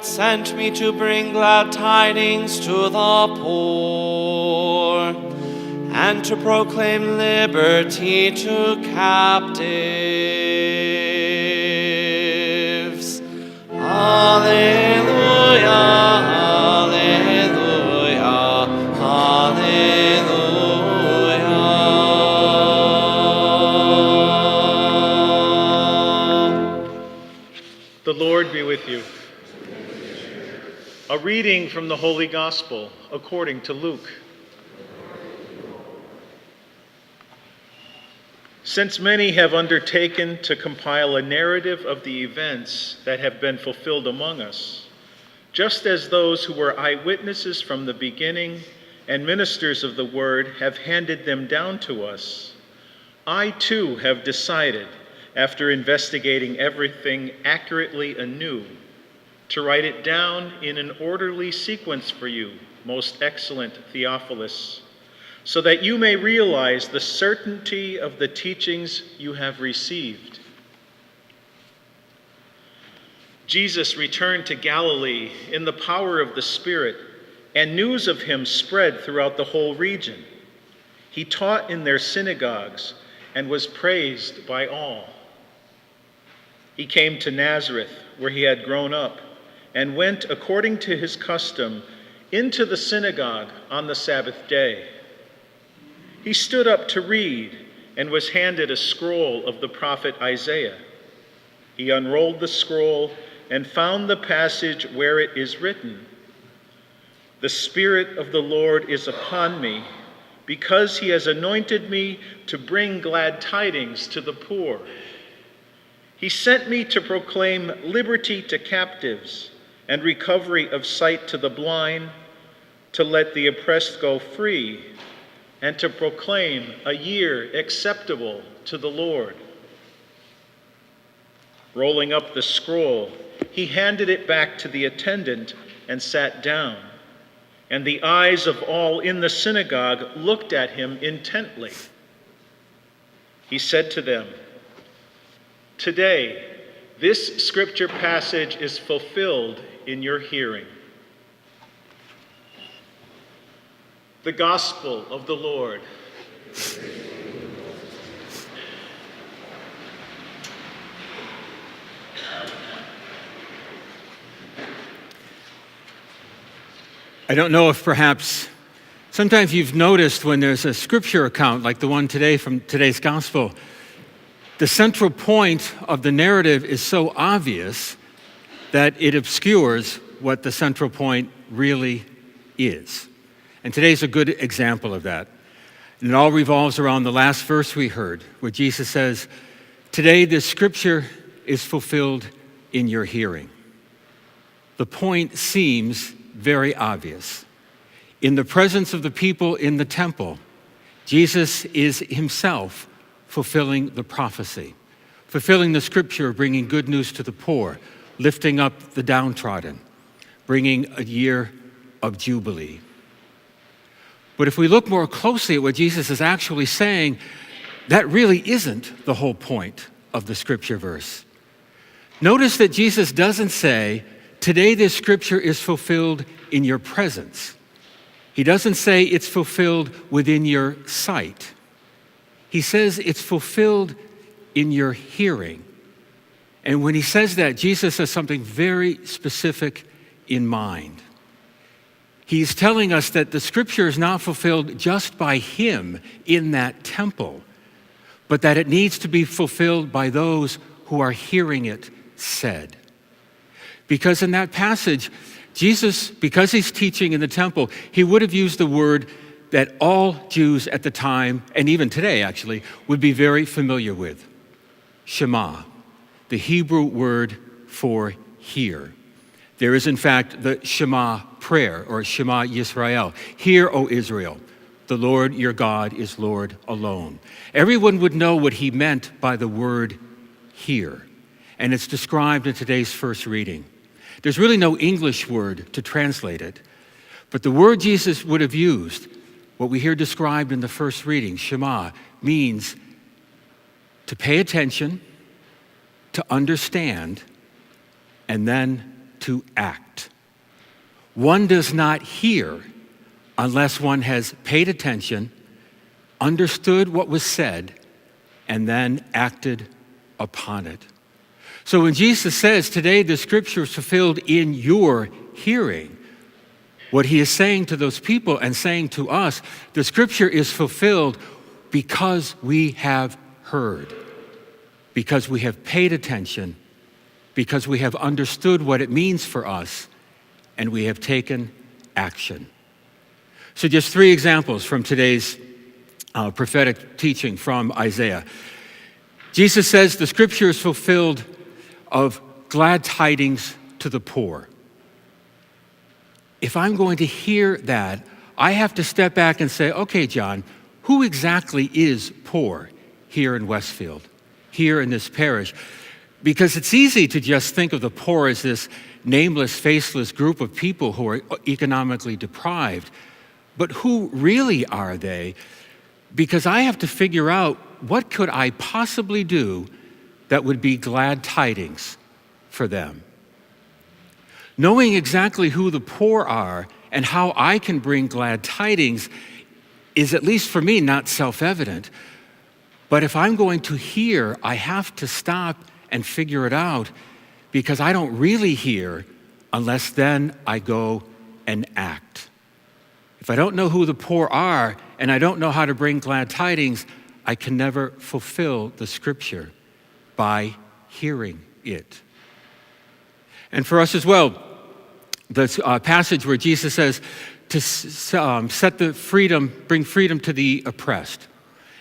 Sent me to bring glad tidings to the poor, and to proclaim liberty to captives. Alleluia, alleluia, alleluia. The Lord be with you. A reading from the Holy Gospel according to Luke. Since many have undertaken to compile a narrative of the events that have been fulfilled among us, just as those who were eyewitnesses from the beginning and ministers of the word have handed them down to us, I too have decided, after investigating everything accurately anew, to write it down in an orderly sequence for you, most excellent Theophilus, so that you may realize the certainty of the teachings you have received. Jesus returned to Galilee in the power of the Spirit, and news of him spread throughout the whole region. He taught in their synagogues and was praised by all. He came to Nazareth, where he had grown up, and went, according to his custom, into the synagogue on the Sabbath day. He stood up to read and was handed a scroll of the prophet Isaiah. He unrolled the scroll and found the passage where it is written, "The Spirit of the Lord is upon me, because he has anointed me to bring glad tidings to the poor. He sent me to proclaim liberty to captives and recovery of sight to the blind, to let the oppressed go free, and to proclaim a year acceptable to the Lord." Rolling up the scroll, he handed it back to the attendant and sat down, and the eyes of all in the synagogue looked at him intently. He said to them, "Today, this scripture passage is fulfilled in your hearing." The Gospel of the Lord. I don't know if perhaps sometimes you've noticed when there's a scripture account like the one today from today's Gospel, the central point of the narrative is so obvious that it obscures what the central point really is. And today's a good example of that. And it all revolves around the last verse we heard, where Jesus says, "Today this scripture is fulfilled in your hearing." The point seems very obvious. In the presence of the people in the temple, Jesus is himself fulfilling the prophecy, fulfilling the scripture, bringing good news to the poor, lifting up the downtrodden, bringing a year of jubilee. But if we look more closely at what Jesus is actually saying, that really isn't the whole point of the scripture verse. Notice that Jesus doesn't say, "Today this scripture is fulfilled in your presence." He doesn't say it's fulfilled within your sight. He says it's fulfilled in your hearing. And when he says that, Jesus has something very specific in mind. He's telling us that the scripture is not fulfilled just by him in that temple, but that it needs to be fulfilled by those who are hearing it said. Because in that passage, Jesus, because he's teaching in the temple, he would have used the word that all Jews at the time, and even today actually, would be very familiar with, Shema, the Hebrew word for hear. There is in fact the Shema prayer, or Shema Yisrael. Hear, O Israel, the Lord your God is Lord alone. Everyone would know what he meant by the word hear, and it's described in today's first reading. There's really no English word to translate it, but the word Jesus would have used what we hear described in the first reading, Shema, means to pay attention, to understand, and then to act. One does not hear unless one has paid attention, understood what was said, and then acted upon it. So when Jesus says, today the scripture is fulfilled in your hearing, what he is saying to those people and saying to us, the scripture is fulfilled because we have heard, because we have paid attention, because we have understood what it means for us, and we have taken action. So just 3 examples from today's prophetic teaching from Isaiah. Jesus says the scripture is fulfilled of glad tidings to the poor. If I'm going to hear that, I have to step back and say, okay, John, who exactly is poor here in Westfield, here in this parish? Because it's easy to just think of the poor as this nameless, faceless group of people who are economically deprived. But who really are they? Because I have to figure out, what could I possibly do that would be glad tidings for them? Knowing exactly who the poor are and how I can bring glad tidings is, at least for me, not self-evident. But if I'm going to hear, I have to stop and figure it out, because I don't really hear unless then I go and act. If I don't know who the poor are and I don't know how to bring glad tidings, I can never fulfill the scripture by hearing it. And for us as well, the passage where Jesus says to bring freedom to the oppressed.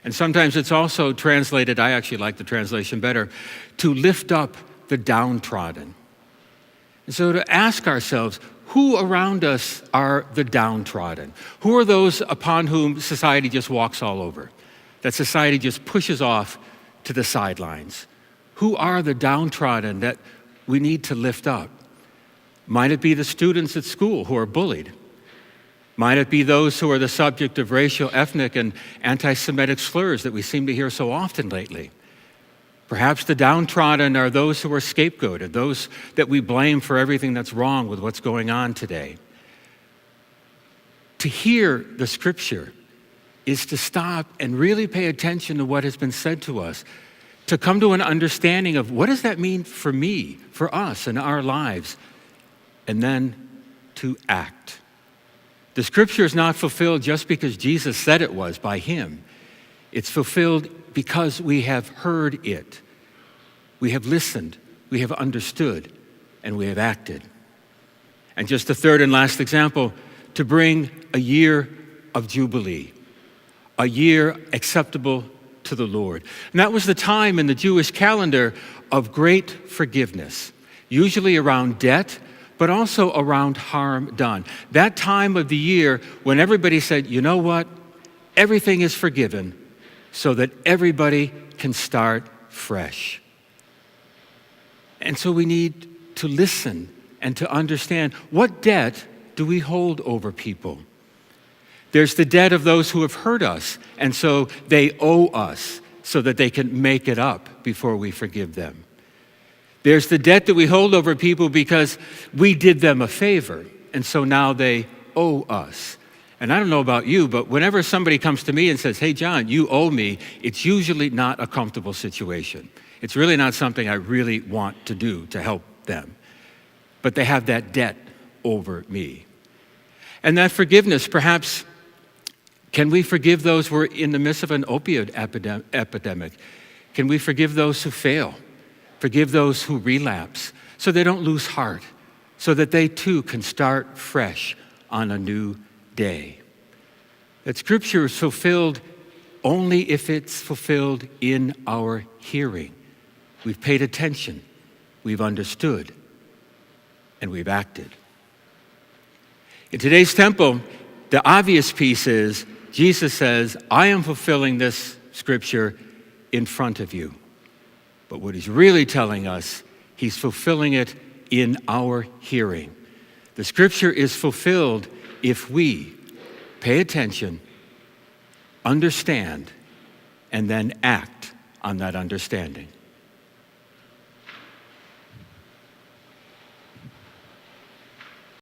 And sometimes it's also translated, I actually like the translation better, to lift up the downtrodden. And so to ask ourselves, who around us are the downtrodden? Who are those upon whom society just walks all over? That society just pushes off to the sidelines? Who are the downtrodden that we need to lift up? Might it be the students at school who are bullied? Might it be those who are the subject of racial, ethnic, and anti-Semitic slurs that we seem to hear so often lately? Perhaps the downtrodden are those who are scapegoated, those that we blame for everything that's wrong with what's going on today. To hear the scripture is to stop and really pay attention to what has been said to us, to come to an understanding of what does that mean for me, for us, in our lives, and then to act. The scripture is not fulfilled just because Jesus said it was by him. It's fulfilled because we have heard it. We have listened, we have understood, and we have acted. And just a third and last example, to bring a year of Jubilee, a year acceptable to the Lord. And that was the time in the Jewish calendar of great forgiveness, usually around debt, but also around harm done. That time of the year when everybody said, you know what, everything is forgiven so that everybody can start fresh. And so we need to listen and to understand, what debt do we hold over people? There's the debt of those who have hurt us, and so they owe us so that they can make it up before we forgive them. There's the debt that we hold over people because we did them a favor, and so now they owe us. And I don't know about you, but whenever somebody comes to me and says, hey, John, you owe me, it's usually not a comfortable situation. It's really not something I really want to do to help them. But they have that debt over me. And that forgiveness, perhaps, can we forgive those who are in the midst of an opioid epidemic? Can we forgive those who fail? Forgive those who relapse so they don't lose heart, so that they too can start fresh on a new day. That scripture is fulfilled only if it's fulfilled in our hearing. We've paid attention, we've understood, and we've acted. In today's temple, the obvious piece is Jesus says, I am fulfilling this scripture in front of you. But what he's really telling us, he's fulfilling it in our hearing. The scripture is fulfilled if we pay attention, understand, and then act on that understanding.